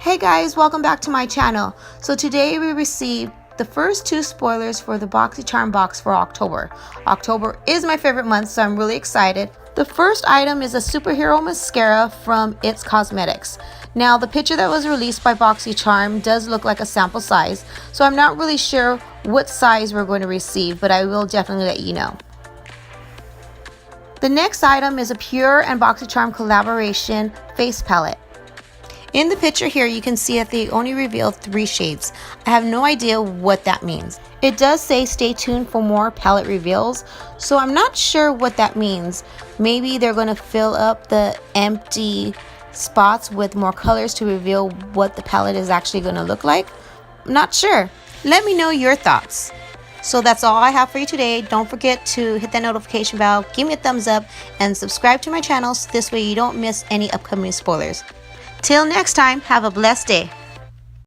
Hey guys, welcome back to my channel. So today we received the first 2 spoilers for the BoxyCharm box for October. October is my favorite month, so I'm really excited. The first item is a superhero mascara from Ipsy Cosmetics. Now the picture that was released by BoxyCharm does look like a sample size, so I'm not really sure what size we're going to receive, but I will definitely let you know. The next item is a Pure and BoxyCharm collaboration face palette. In the picture here, you can see that they only revealed 3 shades. I have no idea what that means. It does say stay tuned for more palette reveals, so I'm not sure what that means. Maybe they're going to fill up the empty spots with more colors to reveal what the palette is actually going to look like. I'm not sure. Let me know your thoughts. So that's all I have for you today. Don't forget to hit that notification bell, give me a thumbs up, and subscribe to my channel so this way you don't miss any upcoming spoilers. Till next time, have a blessed day.